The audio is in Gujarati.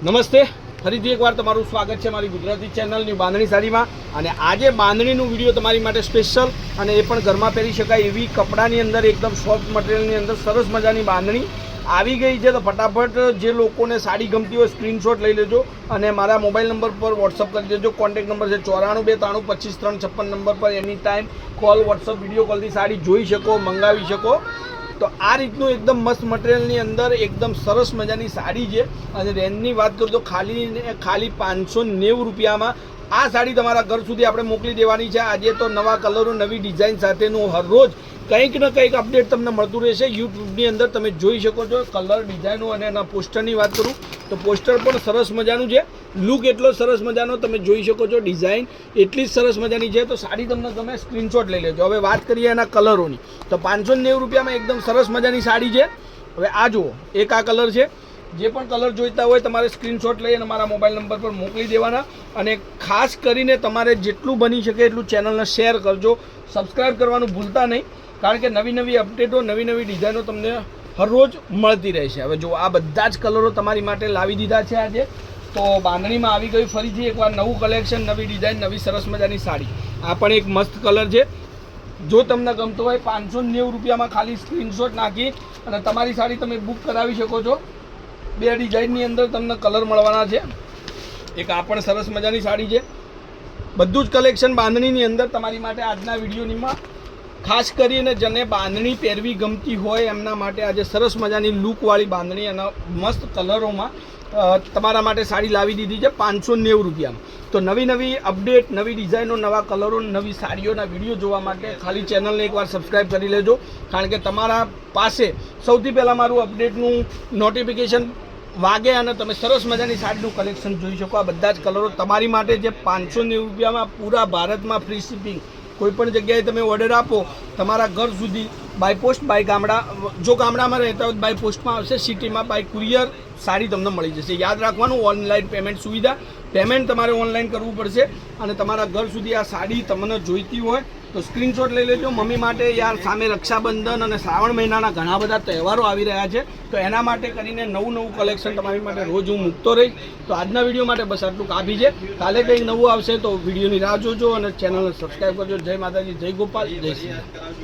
નમસ્તે, ફરીથી એકવાર તમારું સ્વાગત છે મારી ગુજરાતી ચેનલની બાંધણી સાડીમાં. અને આજે બાંધણીનું વિડીયો તમારી માટે સ્પેશિયલ, અને એ પણ ઘરમાં પહેરી શકાય એવી કપડાની અંદર એકદમ સોફ્ટ મટીરિયલની અંદર સરસ મજાની બાંધણી આવી ગઈ છે. તો ફટાફટ જે લોકોને સાડી ગમતી હોય સ્ક્રીનશોટ લઈ લેજો અને મારા મોબાઈલ નંબર પર વોટ્સઅપ કરી દેજો. કોન્ટેક્ટ નંબર છે 9423255356 નંબર પર any time call, WhatsApp, video કોલથી સાડી જોઈ શકો, મંગાવી શકો. તો આ રીતનું એકદમ મસ્ત મટીરિયલની અંદર એકદમ સરસ મજાની સાડી છે. અને રેન્જની વાત કરું તો ખાલી 590 રૂપિયામાં આ સાડી તમારા ઘર સુધી આપણે મોકલી દેવાની છે. આજે તો નવા કલરો, નવી ડિઝાઇન સાથેનું હરરોજ કંઈક ને કંઈક અપડેટ તમને મળતું રહેશે. યુટ્યુબની અંદર તમે જોઈ શકો છો કલર, ડિઝાઇનો. અને એના પોસ્ટરની વાત કરું તો પોસ્ટર પણ સરસ મજાનું છે. લુક એટલો સરસ મજાનો તમે જોઈ શકો છો. ડિઝાઇન એટલી જ સરસ મજાની છે. તો સાડી તમને ગમે સ્ક્રીનશોટ લઈ લેજો. હવે વાત કરીએ એના કલરોની તો 590 રૂપિયામાં એકદમ સરસ મજાની સાડી છે. હવે આ જુઓ, એક આ કલર છે. જે પણ કલર જોઈતા હોય તમારે સ્ક્રીનશોટ લઈ અને મારા મોબાઈલ નંબર પર મોકલી દેવાના. અને ખાસ કરીને તમારે જેટલું બની શકે એટલું ચેનલને શેર કરજો. સબસ્ક્રાઈબ કરવાનું ભૂલતા નહીં, કારણ કે નવી નવી અપડેટો, નવી નવી ડિઝાઇનો તમને હરરોજ મળતી રહેશે. હવે જો આ બધા જ કલરો તમારી માટે લાવી દીધા છે આજે. તો બાંધણીમાં આવી ગયું ફરીથી એકવાર નવું કલેક્શન, નવી ડિઝાઇન, નવી સરસ મજાની સાડી. આ પણ એક મસ્ત કલર છે. જો તમને ગમતો હોય 590 રૂપિયામાં ખાલી સ્ક્રીનશોટ નાખી અને તમારી સાડી તમે બુક કરાવી શકો છો. બે ડિઝાઇનની અંદર તમને કલર મળવાના છે. એક આ પણ સરસ મજાની સાડી છે. બધું જ કલેક્શન બાંધણીની અંદર તમારી માટે આજના વિડીયોનીમાં ખાસ કરીને જેને બાંધણી પહેરવી ગમતી હોય એમના માટે આજે સરસ મજાની લુકવાળી બાંધણી અને મસ્ત કલરોમાં તમારા માટે સાડી લાવી દીધી છે 590 રૂપિયામાં. તો નવી નવી અપડેટ, નવી ડિઝાઇનો, નવા કલરો, નવી સાડીઓના વિડીયો જોવા માટે ખાલી ચેનલને એકવાર સબસ્ક્રાઈબ કરી લેજો. કારણ કે તમારા પાસે સૌથી પહેલાં મારું અપડેટનું નોટિફિકેશન વાગે અને તમે સરસ મજાની સાડીનું કલેક્શન જોઈ શકો. આ બધા જ કલરો તમારી માટે જે 590 રૂપિયામાં પૂરા ભારતમાં ફ્રી શિપિંગ. કોઈપણ જગ્યાએ તમે ઓર્ડર આપો તમારા ઘર સુધી બાય પોસ્ટ, બાય ગામડા, જો ગામડામાં રહેતા હોય બાય પોસ્ટમાં આવશે, સિટીમાં બાય કુરિયર સાડી તમને મળી જશે. યાદ રાખવાનું, ઓનલાઈન પેમેન્ટ સુવિધા. પેમેન્ટ તમારે ઓનલાઈન કરવું પડશે અને તમારા ઘર સુધી આ સાડી તમને જોઈતી હોય તો સ્ક્રીનશોટ લઈ લેજો. મમ્મી માટે યાર સામે રક્ષાબંધન અને શ્રાવણ મહિનાના ઘણા બધા તહેવારો આવી રહ્યા છે. તો એના માટે કરીને નવું કલેક્શન તમારી માટે રોજ હું મૂકતો રહીશ. તો આજના વિડીયો માટે બસ આટલું કાફી છે. કાલે કંઈક નવું આવશે તો વિડીયોની રાહ જોજો અને ચેનલને સબસ્ક્રાઈબ કરજો. જય માતાજી, જય ગોપાલ, જય શ્રી રામ.